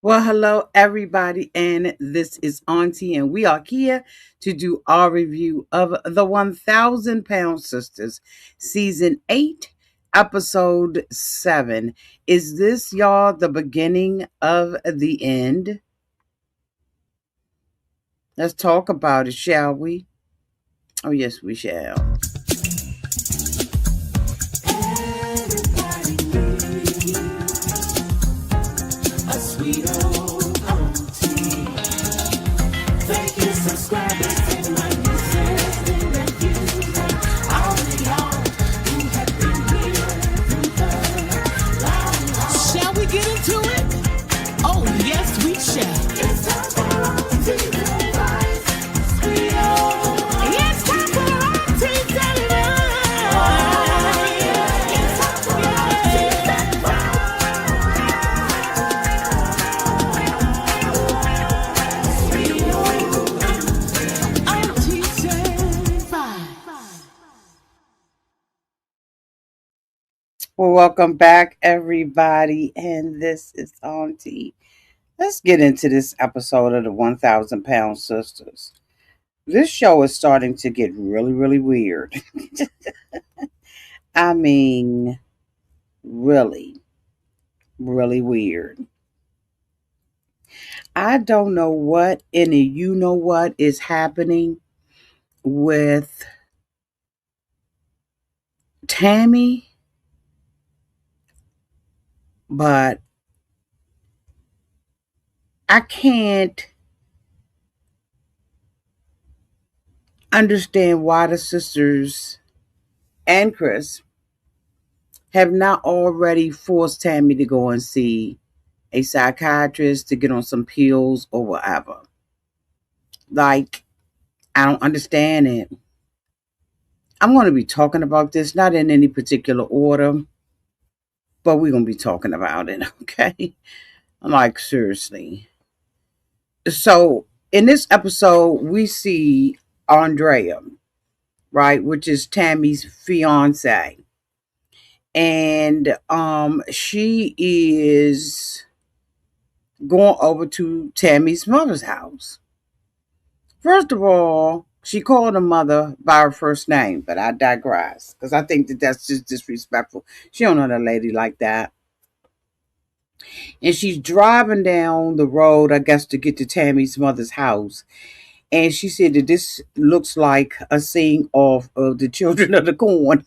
Well, hello, everybody, and this is Auntie, and we are here to do our review of the 1,000 Pound Sisters, Season 8, Episode 7. Is this, y'all, the beginning of the end? Let's talk about it, shall we? Oh, yes, we shall. A sweet old auntie. Thank you, subscribers, and my nieces and nephews, and all the y'all who have been here through the long haul. Shall we get into it? Oh, yes, we shall. It's time for Auntie Advice. Sweet old. It's time for Auntie Advice. It's time for Auntie Advice. Well, welcome back, everybody, and this is Auntie. Let's get into this episode of the 1,000 Pound Sisters. This show is starting to get really, really weird. I mean, really, really weird. I don't know what any you know what is happening with Tammy, but I can't understand why the sisters and Chris have not already forced Tammy to go and see a psychiatrist to get on some pills or whatever. Like, I don't understand it. I'm going to be talking about this, not in any particular order, but we're going to be talking about it, okay? I'm like, seriously. So, in this episode, we see Andrea, right, which is Tammy's fiance. And she is going over to Tammy's mother's house. First of all, she called her mother by her first name, but I digress because I think that that's just disrespectful. She don't know that lady like that. And she's driving down the road, I guess, to get to Tammy's mother's house. And she said that this looks like a scene of the Children of the Corn.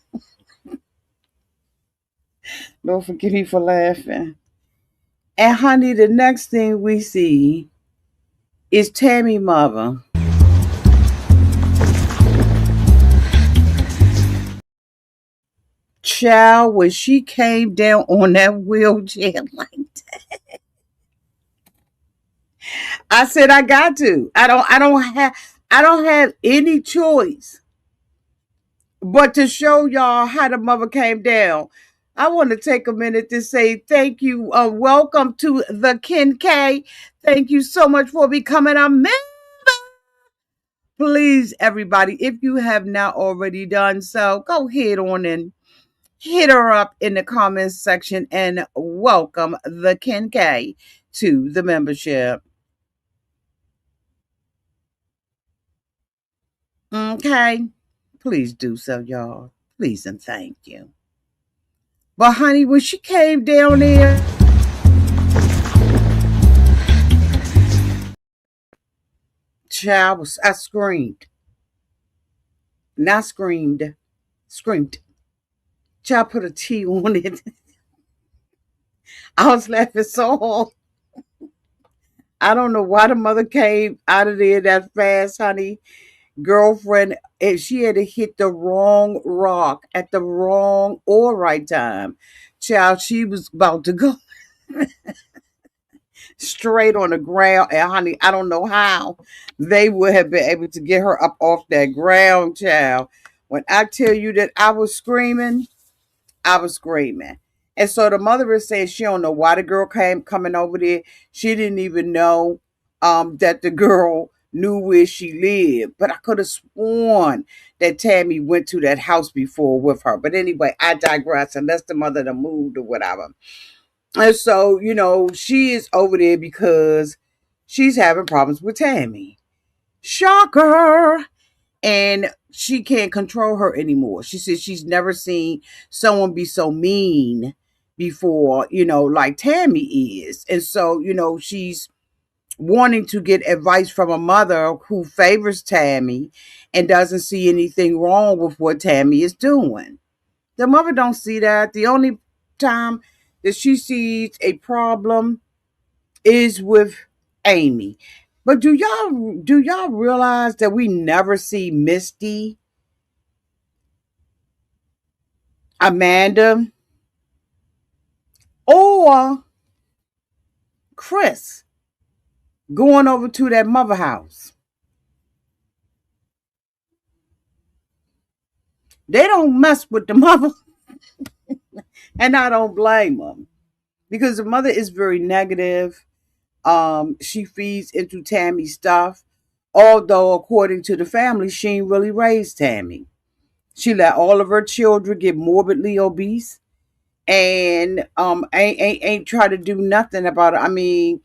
Don't forgive me for laughing. And honey, the next thing we see is Tammy's mother. Child, when she came down on that wheelchair like that, I said I got to. I don't have any choice but to show y'all how the mother came down. I want to take a minute to say thank you. Welcome to the Ken K. Thank you so much for becoming a member. Please, everybody, if you have not already done so, go ahead on and hit her up in the comments section and welcome the Ken K to the membership. Okay? Please do so, y'all. Please and thank you. But honey, when she came down there, child, I screamed. Not screamed. Screamed. Child put a T on it. I was laughing so hard. I don't know why the mother came out of there that fast, honey. Girlfriend, and she had to hit the wrong rock at the wrong or right time. Child, she was about to go straight on the ground. And honey, I don't know how they would have been able to get her up off that ground, child. When I tell you that I was screaming, I was screaming. And so the mother is saying she don't know why the girl came coming over there. She didn't even know that the girl knew where she lived. But I could have sworn that Tammy went to that house before with her. But anyway, I digress. Unless the mother done moved or whatever. And so, she is over there because she's having problems with Tammy. Shocker. And she can't control her anymore. She says she's never seen someone be so mean before, like Tammy is. And so, she's wanting to get advice from a mother who favors Tammy and doesn't see anything wrong with what Tammy is doing. The mother don't see that. The only time that she sees a problem is with Amy. But do y'all realize that we never see Misty, Amanda, or Chris going over to that mother house? They don't mess with the mother, and I don't blame them because the mother is very negative. She feeds into Tammy's stuff, although according to the family, she ain't really raised Tammy. She let all of her children get morbidly obese and ain't try to do nothing about it. I mean,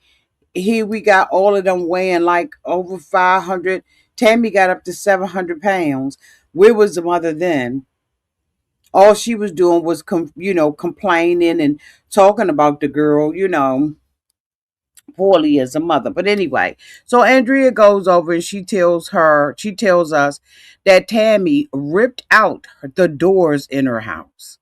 here we got all of them weighing like over 500. Tammy got up to 700 pounds. Where was the mother then? All she was doing was complaining and talking about the girl, poorly as a mother. But anyway, so Andrea goes over and she tells us that Tammy ripped out the doors in her house.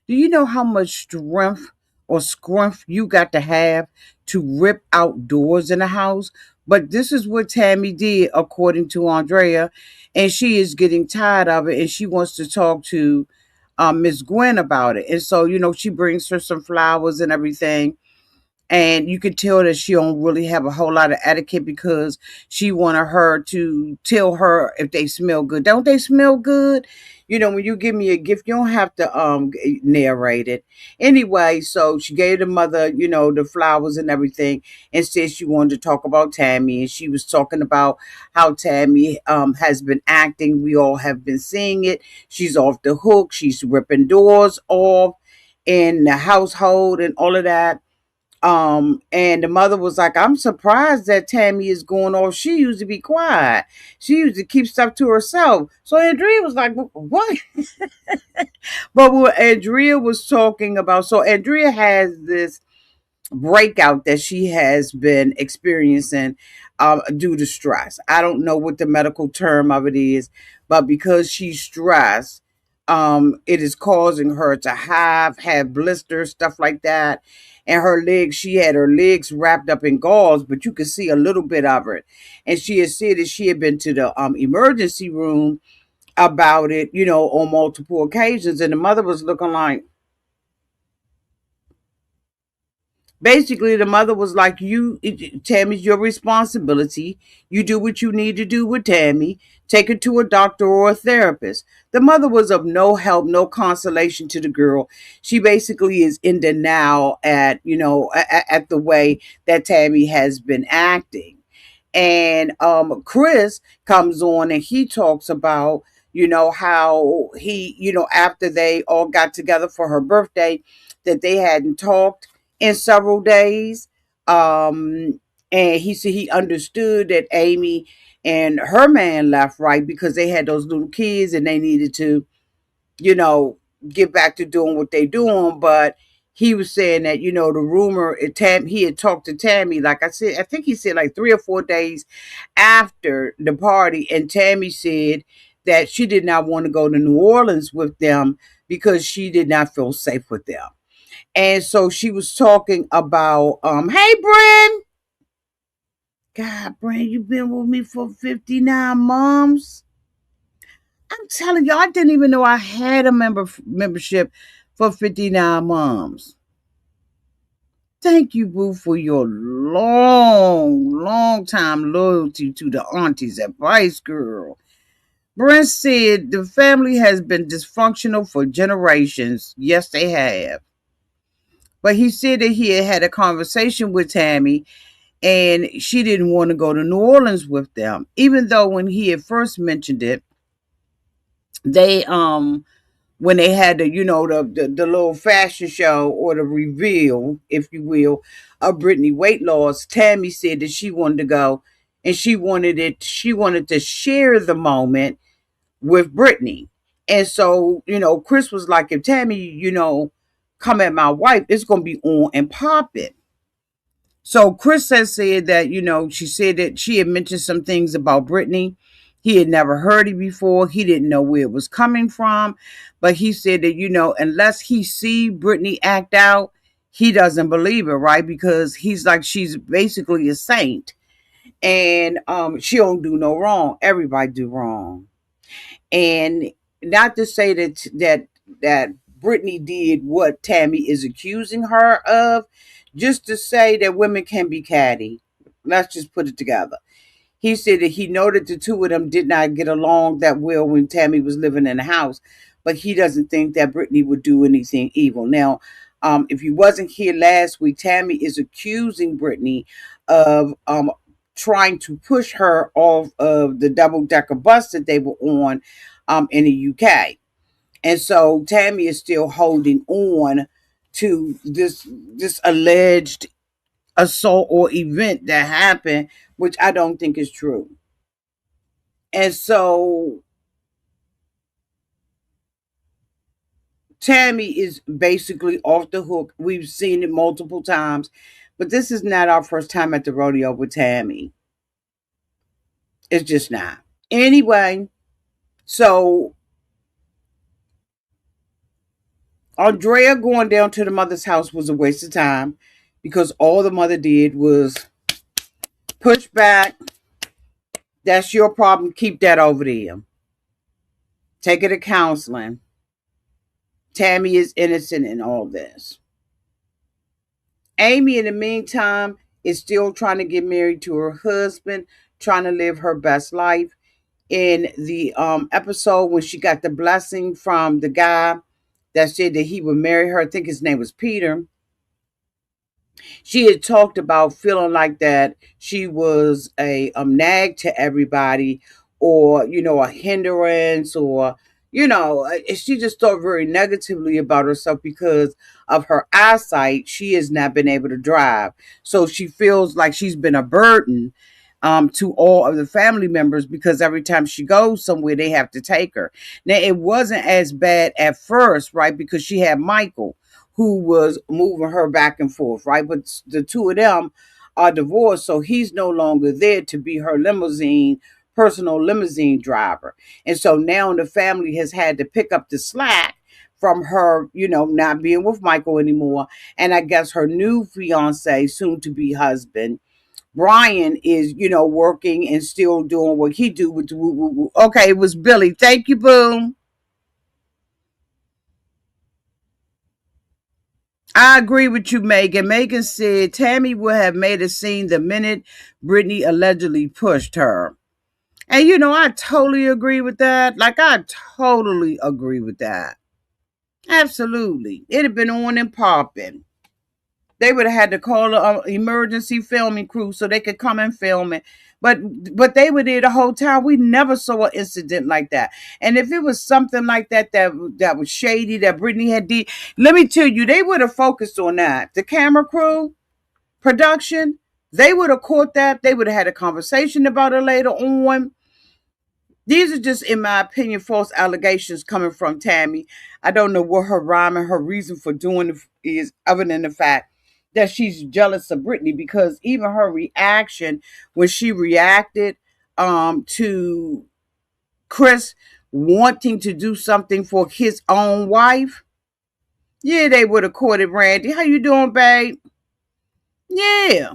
Do you know how much strength or scrumph you got to have to rip out doors in a house? But this is what Tammy did, according to Andrea, and she is getting tired of it, and she wants to talk to Miss Gwen about it. And so, she brings her some flowers and everything, and you could tell that she don't really have a whole lot of etiquette because she wanted her to tell her if they smell good. Don't they smell good? When you give me a gift, you don't have to narrate it. Anyway, so she gave the mother, the flowers and everything, and said she wanted to talk about Tammy, and she was talking about how Tammy has been acting. We all have been seeing it. She's off the hook. She's ripping doors off in the household and all of that. And the mother was like, I'm surprised that Tammy is going off. She used to be quiet. She used to keep stuff to herself. So Andrea was like, what? But what Andrea was talking about, so Andrea has this breakout that she has been experiencing due to stress. I don't know what the medical term of it is, but because she's stressed, it is causing her to have blisters, stuff like that. And her legs, she had her legs wrapped up in gauze, but you could see a little bit of it. And she had said that she had been to the emergency room about it, on multiple occasions. And the mother was looking like, basically the mother was like, Tammy's your responsibility. You do what you need to do with Tammy. Take her to a doctor or a therapist. The mother was of no help, no consolation to the girl. She basically is in denial at the way that Tammy has been acting. And Chris comes on and he talks about how he, after they all got together for her birthday, that they hadn't talked in several days. And he said he understood that Amy and her man left, right, because they had those little kids and they needed to, you know, get back to doing what they doing. But he was saying that, the rumor, he had talked to Tammy, like I said, I think he said like 3 or 4 days after the party. And Tammy said that she did not want to go to New Orleans with them because she did not feel safe with them. And so she was talking about, hey, Bren. God, Bren, you've been with me for 59 months. I'm telling you, I didn't even know I had a membership for 59 months. Thank you, Boo, for your long time loyalty to the aunties advice, girl. Brent said the family has been dysfunctional for generations. Yes, they have. But he said that he had a conversation with Tammy and she didn't want to go to New Orleans with them. Even though when he had first mentioned it, they when they had the little fashion show or the reveal, if you will, of Britney weight loss. Tammy said that she wanted to go, and she wanted to share the moment with Britney. And so, Chris was like, if Tammy, come at my wife, it's gonna be on and popping. So Chris has said that, she said that she had mentioned some things about Brittany. He had never heard it before. He didn't know where it was coming from. But he said that, unless he see Brittany act out, he doesn't believe it, right? Because he's like, she's basically a saint. And she don't do no wrong. Everybody do wrong. And not to say that Brittany did what Tammy is accusing her of, just to say that women can be catty. Let's just put it together. He said that he noted the two of them did not get along that well when Tammy was living in the house, but he doesn't think that Brittany would do anything evil. Now, if you wasn't here last week, Tammy is accusing Brittany of trying to push her off of the double-decker bus that they were on in the UK. And so Tammy is still holding on to this alleged assault or event that happened, which I don't think is true. And so Tammy is basically off the hook. We've seen it multiple times, but this is not our first time at the rodeo with Tammy. It's just not. Anyway, so Andrea going down to the mother's house was a waste of time because all the mother did was push back. That's your problem. Keep that over there. Take her to counseling. Tammy is innocent in all this. Amy, in the meantime, is still trying to get married to her husband, trying to live her best life. In the episode when she got the blessing from the guy that said that he would marry her, I think his name was Peter, she had talked about feeling like that she was a nag to everybody, or a hindrance, or she just thought very negatively about herself because of her eyesight. She has not been able to drive, so she feels like she's been a burden to all of the family members, because every time she goes somewhere they have to take her. Now, it wasn't as bad at first, right, because she had Michael who was moving her back and forth, right? But the two of them are divorced, so he's no longer there to be her personal limousine driver. And so now the family has had to pick up the slack from her, not being with Michael anymore. And I guess her new fiance, soon to be husband, Brian, is, working and still doing what he do with the woo woo woo. Okay, it was Billy. Thank you, boom. I agree with you, Megan. Megan said Tammy would have made a scene the minute Brittany allegedly pushed her. And I totally agree with that. Like, I totally agree with that. Absolutely. It'd have been on and popping. They would have had to call an emergency filming crew so they could come and film it. But they were there the whole time. We never saw an incident like that. And if it was something like that was shady, that Brittany had did, let me tell you, they would have focused on that. The camera crew, production, they would have caught that. They would have had a conversation about it later on. These are just, in my opinion, false allegations coming from Tammy. I don't know what her rhyme and her reason for doing it is, other than the fact that she's jealous of Brittany, because even her reaction when she reacted to Chris wanting to do something for his own wife, yeah, they would have courted Randy. How you doing, babe? Yeah.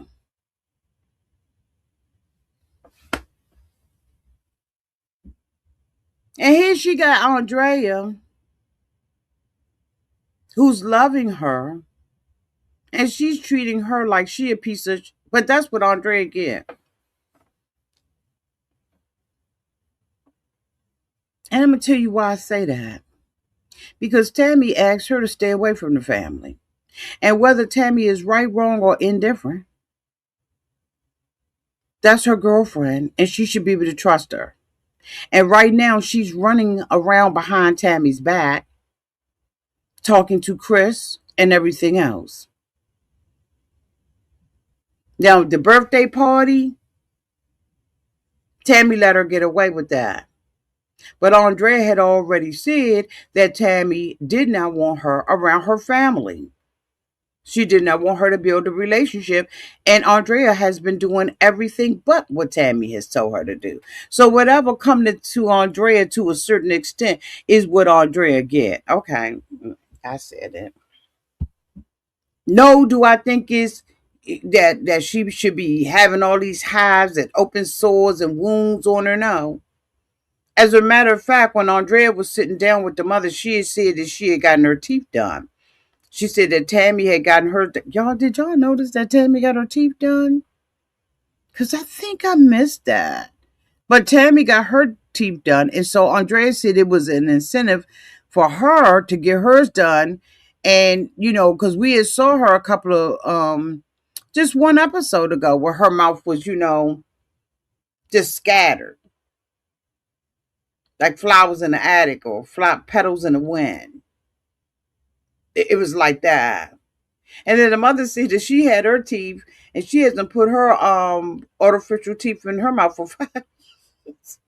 And here she got Andrea, who's loving her, and she's treating her like she a piece of. But that's what Andrea get. And I'm gonna tell you why I say that. Because Tammy asked her to stay away from the family. And whether Tammy is right, wrong, or indifferent, that's her girlfriend, and she should be able to trust her. And right now, she's running around behind Tammy's back, talking to Chris and everything else. Now, the birthday party, Tammy let her get away with that. But Andrea had already said that Tammy did not want her around her family. She did not want her to build a relationship. And Andrea has been doing everything but what Tammy has told her to do. So whatever coming to Andrea to a certain extent is what Andrea get. Okay, I said it. No, do I think is that she should be having all these hives and open sores and wounds on her? No. As a matter of fact, when Andrea was sitting down with the mother, she had said that she had gotten her teeth done. She said that Tammy had gotten her. Y'all, did y'all notice that Tammy got her teeth done? Because I think I missed that. But Tammy got her teeth done. And so Andrea said it was an incentive for her to get hers done. And, because we had saw her a couple of, just one episode ago where her mouth was, just scattered. Like flowers in the attic or petals in the wind. It was like that. And then the mother said that she had her teeth and she hasn't put her artificial teeth in her mouth for 5 years.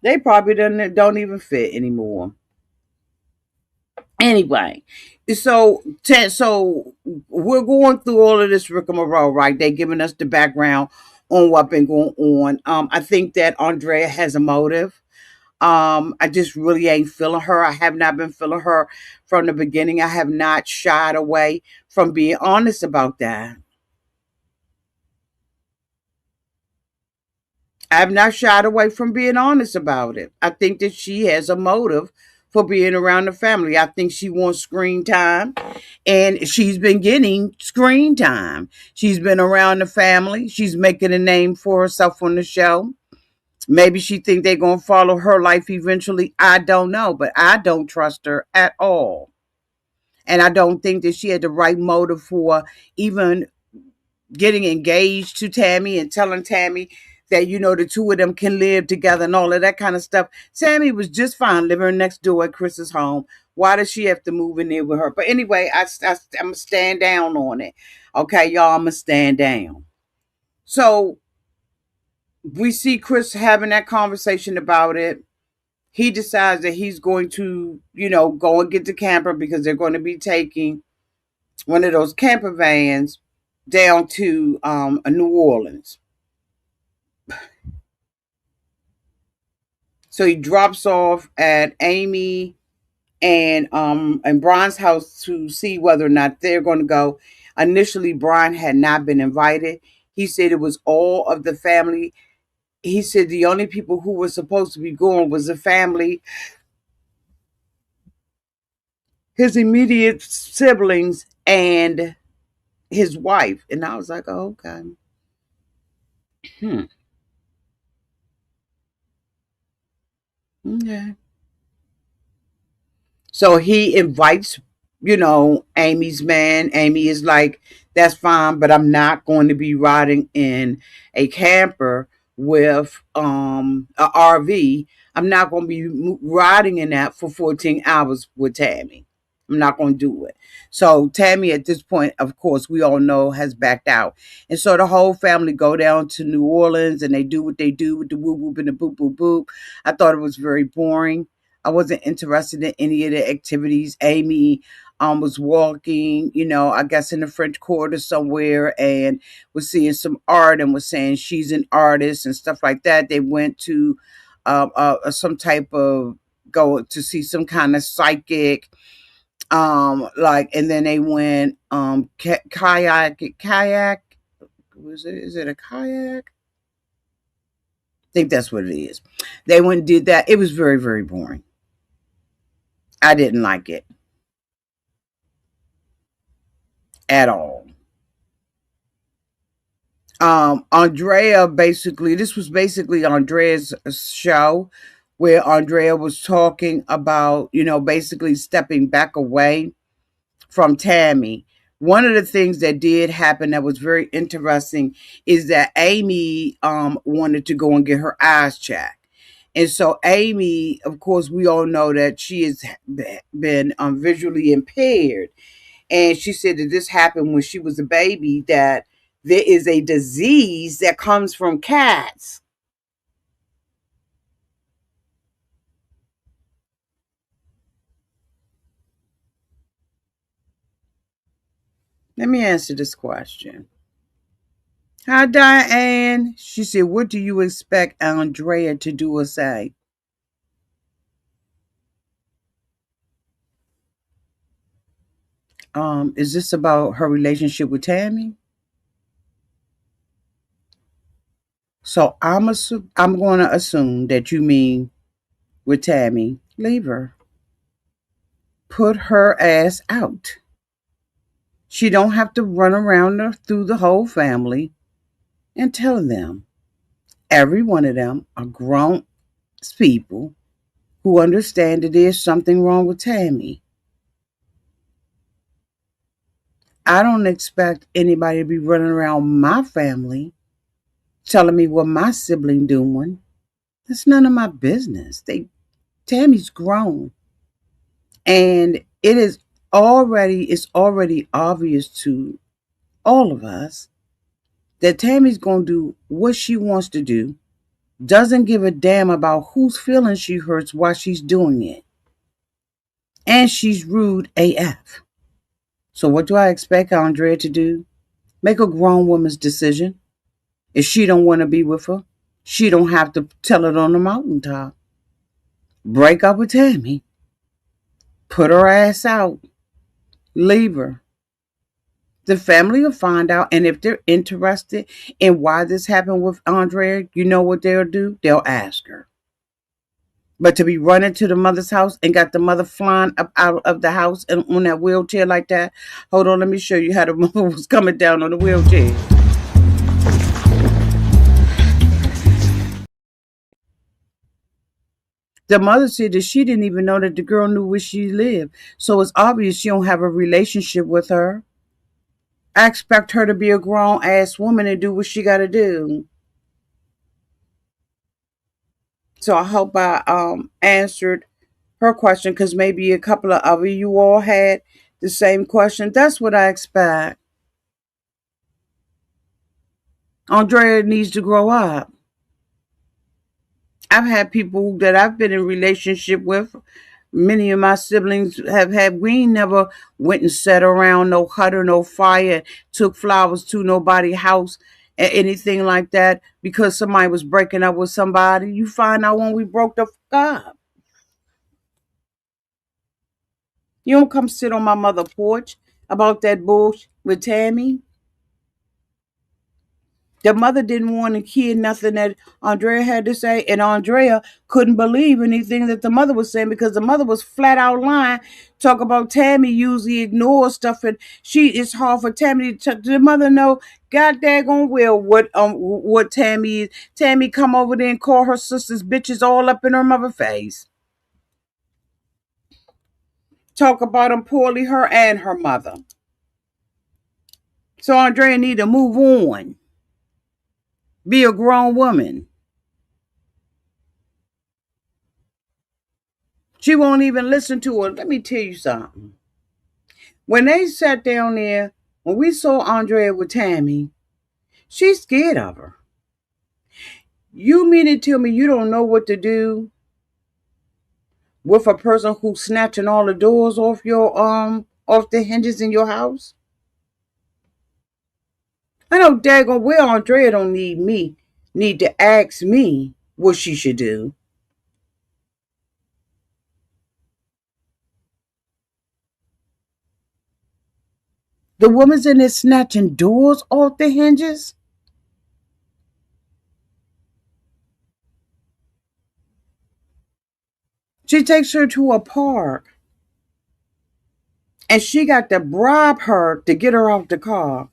They probably don't even fit anymore. Anyway, so we're going through all of this rigmarole, right? They're giving us the background on what's been going on. I think that Andrea has a motive. I just really ain't feeling her. I have not been feeling her from the beginning. I have not shied away from being honest about that. I have not shied away from being honest about it. I think that she has a motive for being around the family. I think she wants screen time, and she's been getting screen time. She's been around the family. She's making a name for herself on the show. Maybe she think they're going to follow her life eventually. I don't know, but I don't trust her at all. And I don't think that she had the right motive for even getting engaged to Tammy and telling Tammy that, the two of them can live together and all of that kind of stuff. Tammy was just fine living next door at Chris's home. Why does she have to move in there with her? But anyway, I'm going to stand down on it. Okay, y'all, I'm going to stand down. So we see Chris having that conversation about it. He decides that he's going to, go and get the camper because they're going to be taking one of those camper vans down to New Orleans. So he drops off at Amy and Brian's house to see whether or not they're going to go. Initially, Brian had not been invited. He said it was all of the family. He said the only people who were supposed to be going was the family, his immediate siblings, and his wife. And I was like, oh, okay. Okay. So he invites, Amy's man. Amy is like, that's fine, but I'm not going to be riding in a camper with a RV. I'm not going to be riding in that for 14 hours with Tammy. I'm not going to do it. So Tammy, at this point, of course, we all know has backed out. And so the whole family go down to New Orleans and they do what they do with the whoop whoop and the boop boop boop. I thought it was very boring. I wasn't interested in any of the activities. Amy was walking, I guess in the French Quarter somewhere and was seeing some art and was saying she's an artist and stuff like that. They went to some type of go to see some kind of psychic and then they went kayak was it is it a kayak? I think that's what it is. They went and did that. It was very, very boring. I didn't like it at all. Andrea basically, this was basically Andrea's show where Andrea was talking about, basically stepping back away from Tammy. One of the things that did happen that was very interesting is that Amy wanted to go and get her eyes checked. And so Amy, of course, we all know that she has been visually impaired. And she said that this happened when she was a baby, that there is a disease that comes from cats. Let me answer this question. Hi, Diane. She said, what do you expect Andrea to do or say? Is this about her relationship with Tammy? So I'm going to assume that you mean with Tammy. Leave her. Put her ass out. She don't have to run around through the whole family and tell them. Every one of them are grown people who understand that there's something wrong with Tammy. I don't expect anybody to be running around my family telling me what my sibling doing. That's none of my business. Tammy's grown. And it's already obvious to all of us that Tammy's gonna do what she wants to do, doesn't give a damn about whose feelings she hurts while she's doing it. And she's rude AF. So what do I expect Andrea to do? Make a grown woman's decision. If she don't want to be with her, she don't have to tell it on the mountaintop. Break up with Tammy. Put her ass out. Leave her. The family will find out, and if they're interested in why this happened with Andrea, you know what they'll do? They'll ask her. But to be running to the mother's house and got the mother flying up out of the house and on that wheelchair like that. Hold on, let me show you how the mother was coming down on the wheelchair. The mother said that she didn't even know that the girl knew where she lived. So it's obvious she don't have a relationship with her. I expect her to be a grown ass woman and do what she gotta do. So I hope I answered her question, because maybe a couple of other you all had the same question. That's what I expect. Andrea needs to grow up. I've had people that I've been in relationship with. Many of my siblings have had. We ain't never went and sat around no hut or no fire, took flowers to nobody's house, anything like that, because somebody was breaking up with somebody. You find out when we broke the fuck up. You don't come sit on my mother porch about that bullshit with Tammy. The mother didn't want to hear nothing that Andrea had to say, and Andrea couldn't believe anything that the mother was saying, because the mother was flat out lying. Talk about Tammy usually ignores stuff, and it's hard for Tammy to the mother know. God daggone well what Tammy is. Tammy come over there and call her sisters bitches all up in her mother face. Talk about them poorly, her and her mother. So Andrea need to move on. Be a grown woman. She won't even listen to her. Let me tell you something. When they sat down there, when we saw Andrea with Tammy, she's scared of her. You mean to tell me you don't know what to do with a person who's snatching all the doors off the hinges in your house? I know daggone well Andrea don't need to ask me what she should do. The woman's in there snatching doors off the hinges. She takes her to a park and she got to bribe her to get her off the car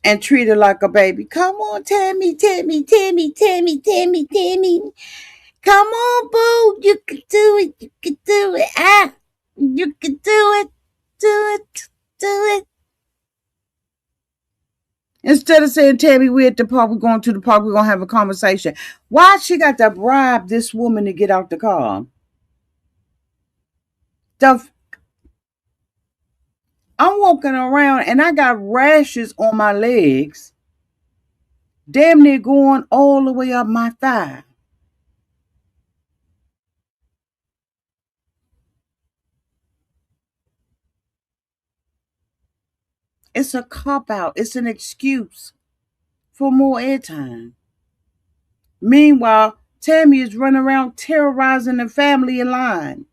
and treat her like a baby. Come on, Tammy, Tammy, Tammy, Tammy, Tammy, Tammy. Come on, boo. You can do it. You can do it. Ah, you can do it. Do it. Do it. Instead of saying, Tammy, we're at the park, we're going to the park, we're going to have a conversation. Why she got to bribe this woman to get out the car? The, I'm walking around and I got rashes on my legs, damn near going all the way up my thigh. It's a cop out. It's an excuse for more airtime. Meanwhile, Tammy is running around terrorizing the family in line.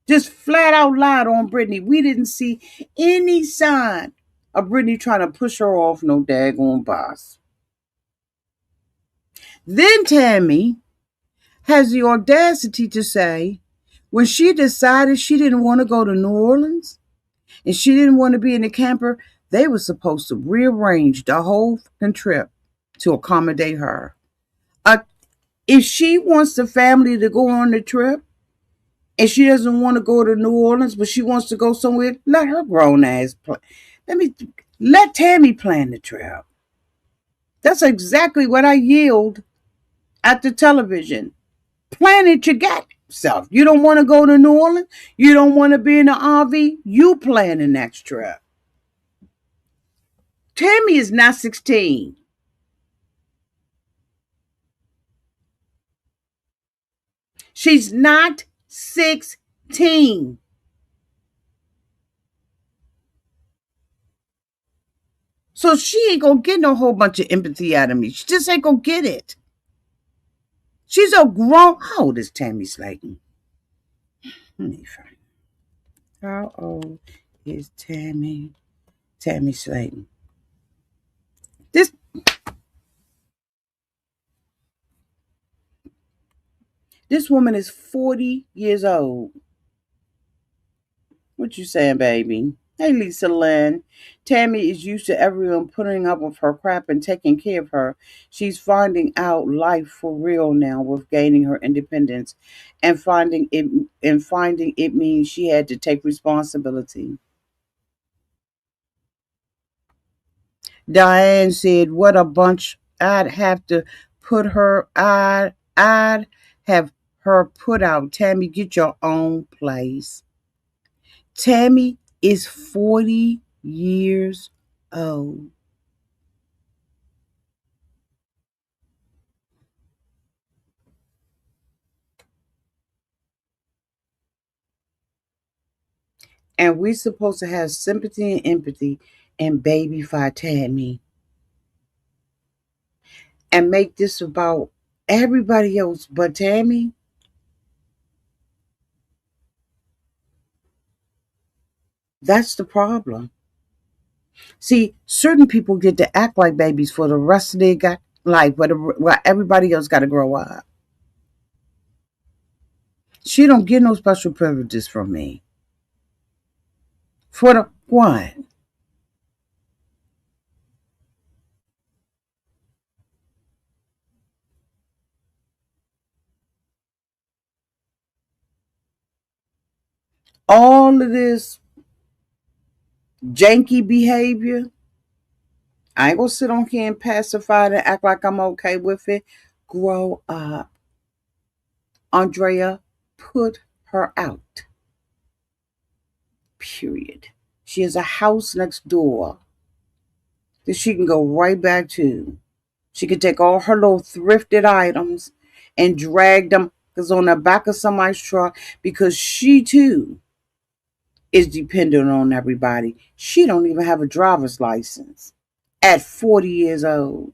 Just flat out lied on Brittany. We didn't see any sign of Brittany trying to push her off no daggone boss. Then Tammy has the audacity to say when she decided she didn't want to go to New Orleans and she didn't want to be in the camper, they were supposed to rearrange the whole trip to accommodate her. Uh, if she wants the family to go on the trip and she doesn't want to go to New Orleans, but she wants to go somewhere, let her grown ass play. Let Tammy plan the trip. That's exactly what I yelled at the television. Plan it your self. You don't want to go to New Orleans? You don't want to be in an RV? You plan the next trip. Tammy is not 16. She's not 16. So she ain't gonna get no whole bunch of empathy out of me. She just ain't gonna get it. She's a grown. How old is Tammy Slayton? Let me find. How old is Tammy Slayton? This this woman is 40 years old. What you saying, baby? Hey, Lisa Lynn. Tammy is used to everyone putting up with her crap and taking care of her. She's finding out life for real now with gaining her independence and finding it means she had to take responsibility. Diane said, "What a bunch! I'd have her put out. Tammy, get your own place." Tammy is 40 years old. And we're supposed to have sympathy and empathy and babyfy Tammy and make this about everybody else but Tammy. That's the problem. See, certain people get to act like babies for the rest of their life, but everybody else got to grow up. She don't get no special privileges from me. For the what? All of this janky behavior, I ain't gonna sit on here and pacify it and act like I'm okay with it. Grow up. Andrea, put her out. Period. She has a house next door that she can go right back to. She can take all her little thrifted items and drag them because on the back of somebody's truck because she too is dependent on everybody. She don't even have a driver's license at 40 years old.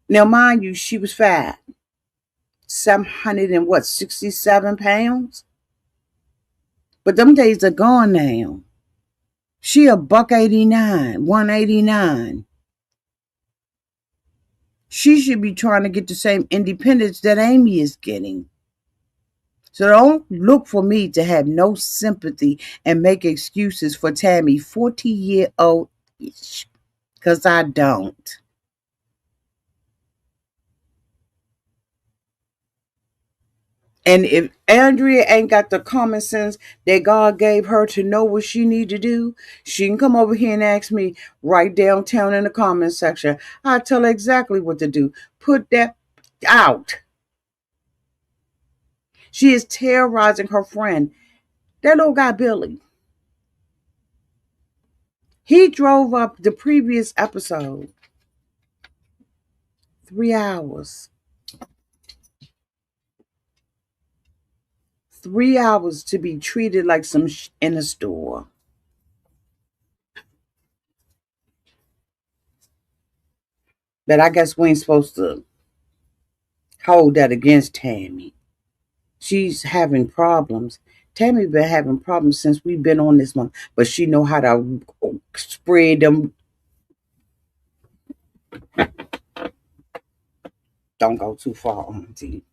Now, mind you, she was fat. 700 and what, 67 pounds? But them days are gone now. She a buck 89, 189. She should be trying to get the same independence that Amy is getting. So don't look for me to have no sympathy and make excuses for Tammy, 40-year-old, because I don't. And if Andrea ain't got the common sense that God gave her to know what she need to do, she can come over here and ask me right downtown in the comment section. I'll tell her exactly what to do. Put that out. She is terrorizing her friend. That little guy, Billy. He drove up the previous episode 3 hours. 3 hours to be treated like some in a store. But I guess we ain't supposed to hold that against Tammy. She's having problems. Tammy been having problems since we've been on this month, but she know how to spread them. Don't go too far, Auntie.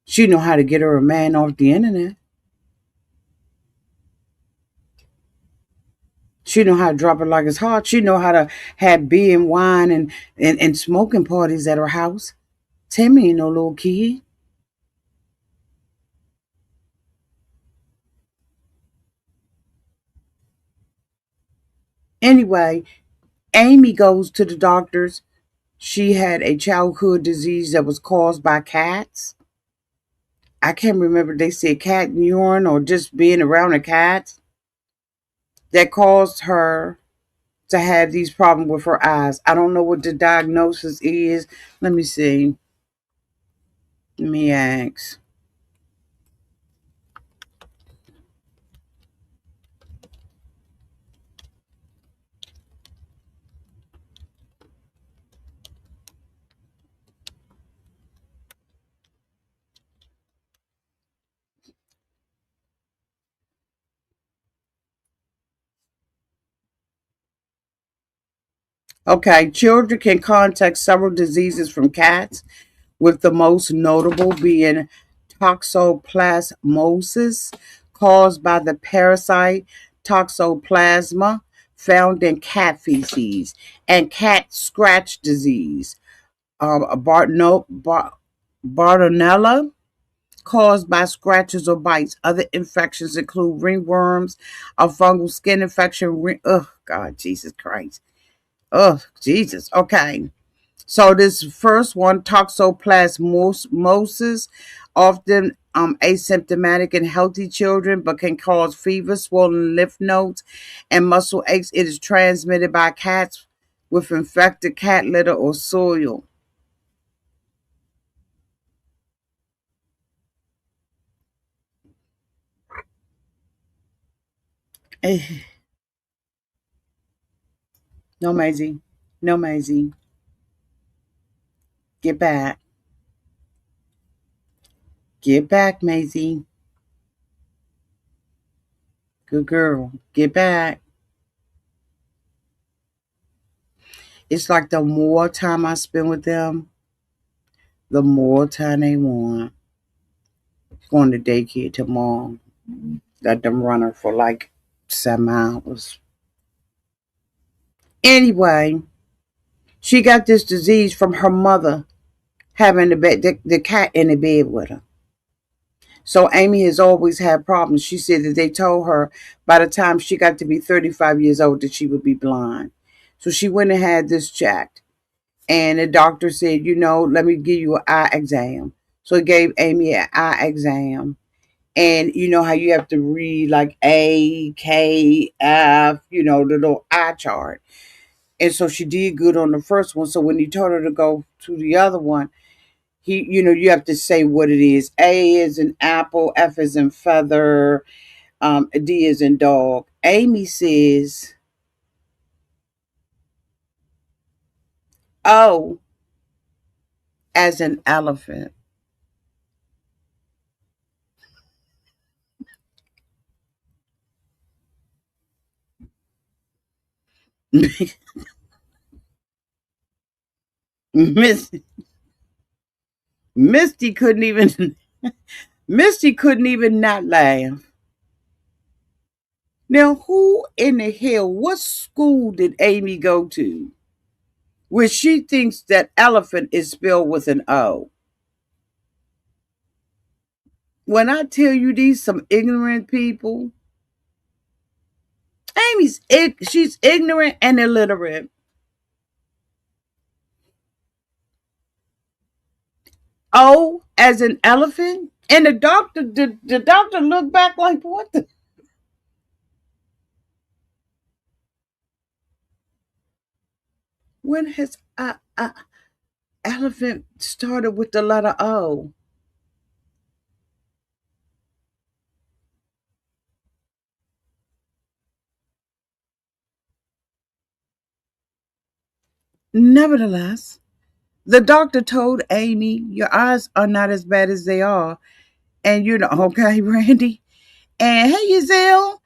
She know how to get her a man off the internet. She know how to drop it like it's hot. She know how to have beer and wine and smoking parties at her house. Tammy ain't no little kid. Anyway, Amy goes to the doctors. She had a childhood disease that was caused by cats. I can't remember, they said cat urine or just being around the cats that caused her to have these problems with her eyes. I don't know what the diagnosis is. Let me see. Let me ask. Okay, children can contact several diseases from cats, with the most notable being toxoplasmosis, caused by the parasite Toxoplasma found in cat feces, and cat scratch disease, Bartonella, caused by scratches or bites. Other infections include ringworms, a fungal skin infection. Oh, God, Jesus Christ. Oh, Jesus. Okay. So this first one, toxoplasmosis, often asymptomatic in healthy children, but can cause fever, swollen lymph nodes, and muscle aches. It is transmitted by cats with infected cat litter or soil. No, Maisie. No, Maisie. Get back. Get back, Maisie. Good girl. Get back. It's like the more time I spend with them, the more time they want. Going to daycare tomorrow. Let them run her for like 7 hours. Anyway, she got this disease from her mother having the cat in the bed with her. So Amy has always had problems. She said that they told her by the time she got to be 35 years old that she would be blind. So she went and had this checked. And the doctor said, let me give you an eye exam. So he gave Amy an eye exam. And you know how you have to read like A, K, F, the little eye chart. And so she did good on the first one. So when he told her to go to the other one, you have to say what it is. A is an apple, F is in feather, D is in dog. Amy says O as an elephant. Miss Misty couldn't even Misty couldn't even not laugh. Now, who in the hell, what school did Amy go to where she thinks that elephant is spelled with an O. When I tell you these some ignorant people, she's ignorant and illiterate. O as an elephant, and the doctor looked back like, what the? When has elephant started with the letter O? Nevertheless, the doctor told Amy, "Your eyes are not as bad as they are," and you know, okay, Randy, and hey, Yazelle,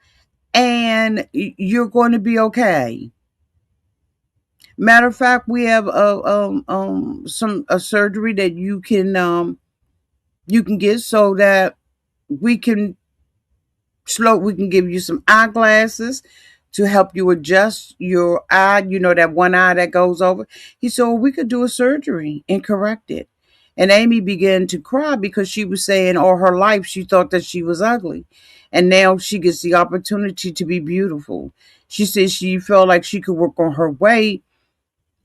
and you're going to be okay. Matter of fact, we have some a surgery that you can get so that we can we can give you some eyeglasses to help you adjust your eye, you know, that one eye that goes over. He said, well, we could do a surgery and correct it. And Amy began to cry because she was saying all her life she thought that she was ugly. And now she gets the opportunity to be beautiful. She said she felt like she could work on her weight.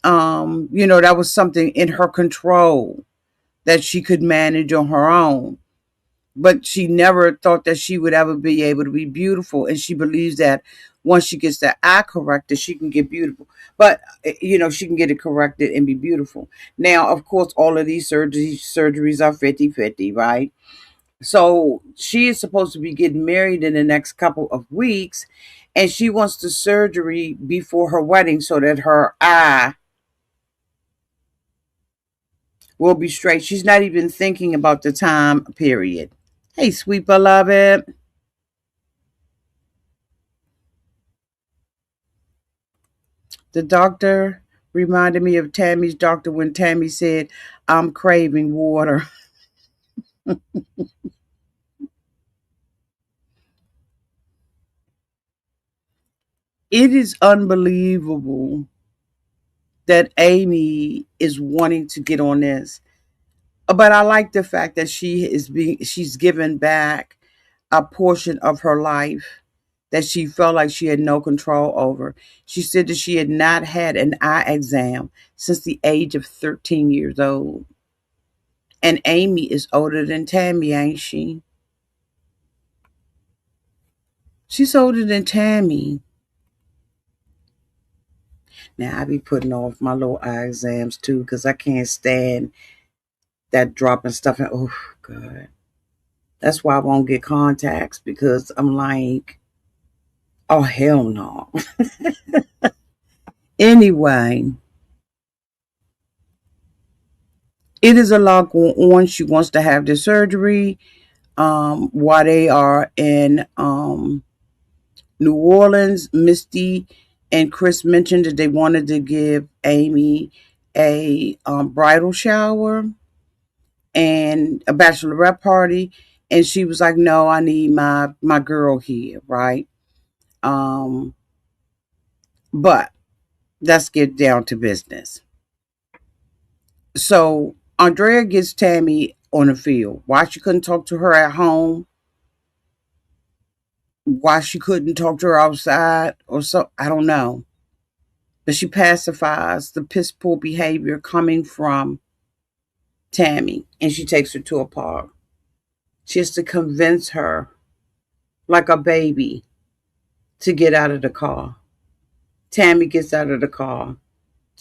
You know, that was something in her control that she could manage on her own, but she never thought that she would ever be able to be beautiful. And she believes that once she gets that eye corrected, she can get beautiful. But you know, she can get it corrected and be beautiful. Now, of course, all of these surgeries are 50-50, right? So she is supposed to be getting married in the next couple of weeks, and she wants the surgery before her wedding so that her eye will be straight. She's not even thinking about the time period. Hey, sweet beloved. The doctor reminded me of Tammy's doctor when Tammy said, I'm craving water. It is unbelievable that Amy is wanting to get on this. But I like the fact that she's given back a portion of her life that she felt like she had no control over. She said that she had not had an eye exam since the age of 13 years old. And Amy is older than Tammy, ain't she? She's older than Tammy. Now I be putting off my little eye exams too because I can't stand that dropping stuff. And oh God, that's why I won't get contacts because I'm like, oh hell no. Anyway, it is a lot going on. She wants to have the surgery. While they are in New Orleans, Misty and Chris mentioned that they wanted to give Amy a bridal shower and a bachelorette party, and she was like, no, I need my girl here, right? um but let's get down to business. So Andrea gets Tammy on the field. Why she couldn't talk to her at home, why she couldn't talk to her outside or so, I don't know. But she pacifies the piss poor behavior coming from Tammy, and she takes her to a park. She has to convince her like a baby to get out of the car. Tammy gets out of the car,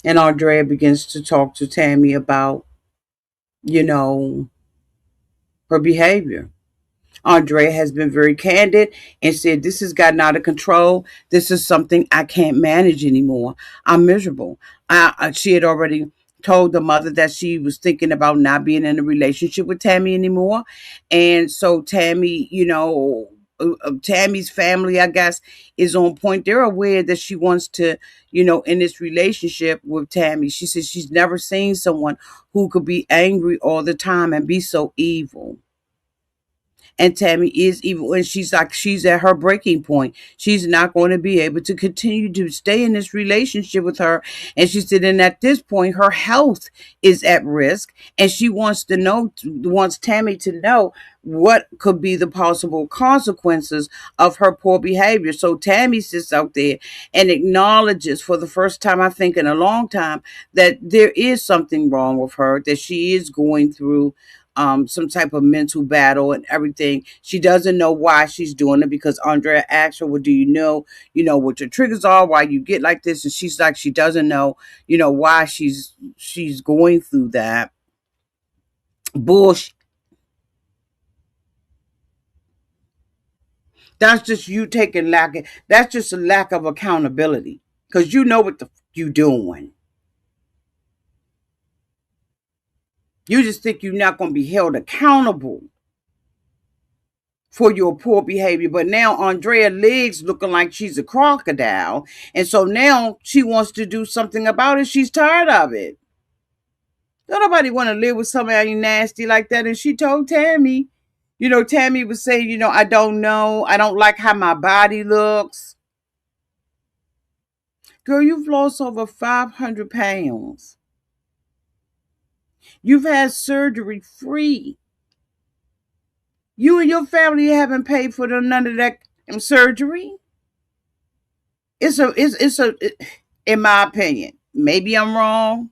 and Andrea begins to talk to Tammy about, you know, her behavior. Andrea has been very candid and said, this has gotten out of control. This is something I can't manage anymore. I'm miserable. She had already told the mother that she was thinking about not being in a relationship with Tammy anymore. And so Tammy, you know, Tammy's family, I guess, is on point. They're aware that she wants to, you know, in this relationship with Tammy. She says she's never seen someone who could be angry all the time and be so evil. And Tammy is, even when she's like, she's at her breaking point. She's not going to be able to continue to stay in this relationship with her. And she said, and at this point, her health is at risk. And she wants to know, wants Tammy to know what could be the possible consequences of her poor behavior. So Tammy sits out there and acknowledges for the first time, I think, in a long time, that there is something wrong with her, that she is going through some type of mental battle and everything. She doesn't know why she's doing it because Andrea asks her, well, do you know what your triggers are, why you get like this? And she's like, she doesn't know, why she's going through that. Bullshit. That's just you taking that's just a lack of accountability. Because you know what the you doing. You just think you're not going to be held accountable for your poor behavior. But now Andrea legs looking like she's a crocodile. And so now she wants to do something about it. She's tired of it. Don't nobody want to live with somebody nasty like that. And she told Tammy, Tammy was saying, I don't know. I don't like how my body looks. Girl, you've lost over 500 pounds. You've had surgery free. You and your family haven't paid for none of that surgery. In my opinion, maybe I'm wrong,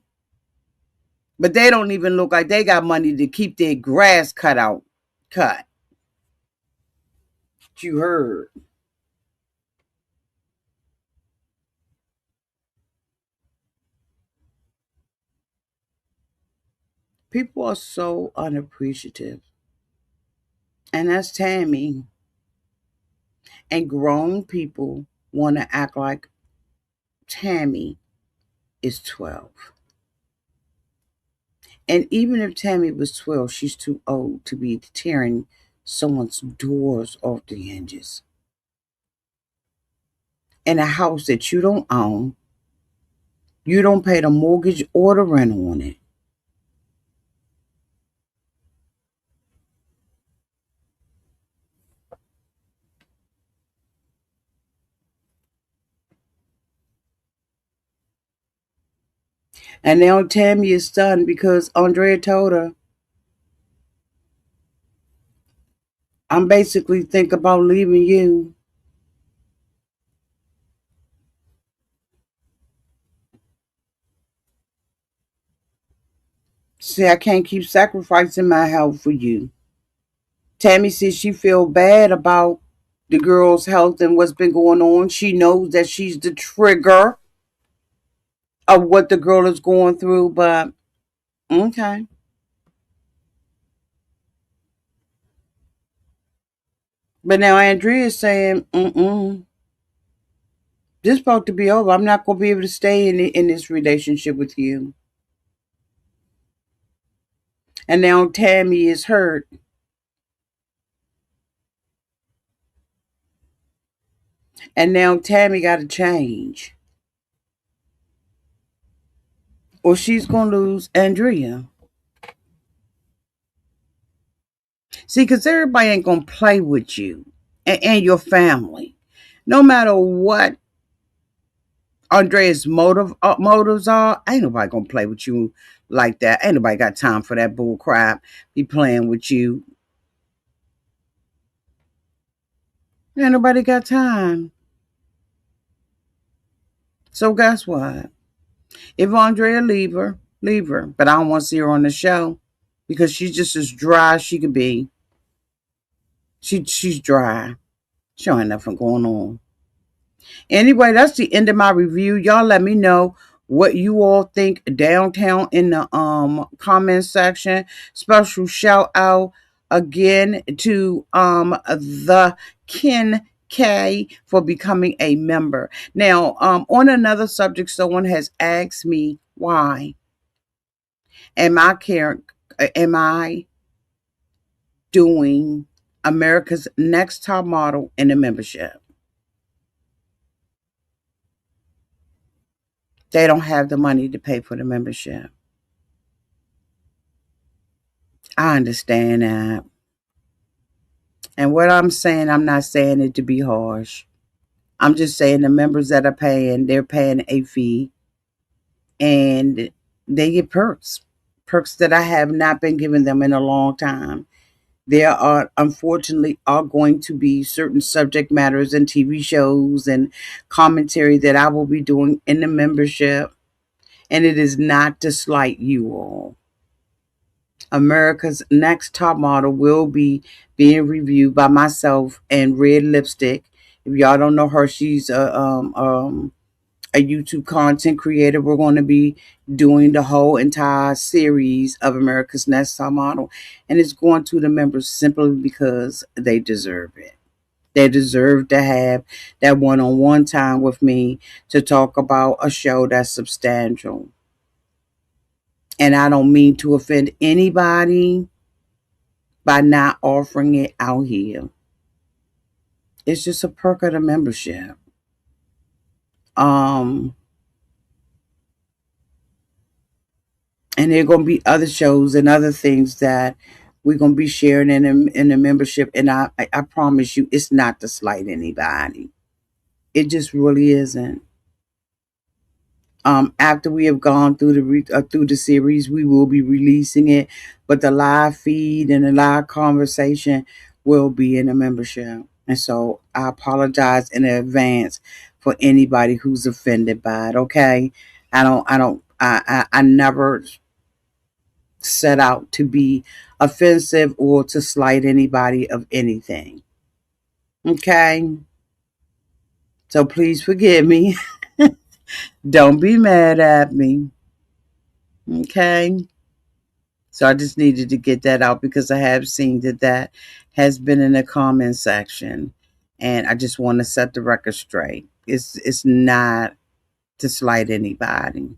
but they don't even look like they got money to keep their grass cut. You heard. People are so unappreciative. And that's Tammy. And grown people want to act like Tammy is 12. And even if Tammy was 12, she's too old to be tearing someone's doors off the hinges. In a house that you don't own, you don't pay the mortgage or the rent on it. And now Tammy is stunned because Andrea told her, I'm basically thinking about leaving you. See, I can't keep sacrificing my health for you. Tammy says she feel bad about the girl's health and what's been going on. She knows that she's the trigger of what the girl is going through, but okay. But now Andrea is saying, this about to be over. I'm not going to be able to stay in this relationship with you. And now Tammy is hurt. And now Tammy got to change. Or she's going to lose Andrea. See, because everybody ain't going to play with you and your family. No matter what Andrea's motives are, ain't nobody going to play with you like that. Ain't nobody got time for that bull crap. Be playing with you. Ain't nobody got time. So guess what? If Andrea leave her, leave her. But I don't want to see her on the show because she's just as dry as she could be. She's dry. She don't have nothing going on. Anyway, that's the end of my review. Y'all let me know what you all think downtown in the comment section. Special shout out again to the Ken K for becoming a member. Now, on another subject, someone has asked me why am I doing America's Next Top Model in the membership? They don't have the money to pay for the membership. I understand that. And what I'm saying, I'm not saying it to be harsh. I'm just saying the members that are paying, they're paying a fee and they get perks. Perks that I have not been giving them in a long time. There are, unfortunately, are going to be certain subject matters and TV shows and commentary that I will be doing in the membership. And it is not to slight you all. America's Next Top Model will be being reviewed by myself and Red Lipstick. If y'all don't know her, she's a YouTube content creator. We're going to be doing the whole entire series of America's Next Top Model, and it's going to the members simply because they deserve it. They deserve to have that one-on-one time with me to talk about a show that's substantial. And I don't mean to offend anybody by not offering it out here. It's just a perk of the membership. Um, and there are going to be other shows and other things that we're going to be sharing in the membership. And I promise you, it's not to slight anybody. It just really isn't. After we have gone through through the series, we will be releasing it, but the live feed and the live conversation will be in the membership. And so I apologize in advance for anybody who's offended by it. Okay, I never set out to be offensive or to slight anybody of anything. Okay, so please forgive me. Don't be mad at me. Okay. So I just needed to get that out because I have seen that has been in the comment section, and I just want to set the record straight. It's not to slight anybody.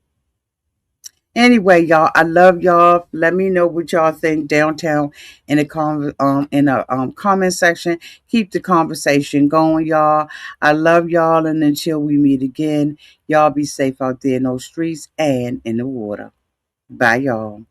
Anyway, y'all, I love y'all. Let me know what y'all think downtown in the comment section. Keep the conversation going, y'all. I love y'all, and until we meet again, y'all be safe out there in those streets and in the water. Bye, y'all.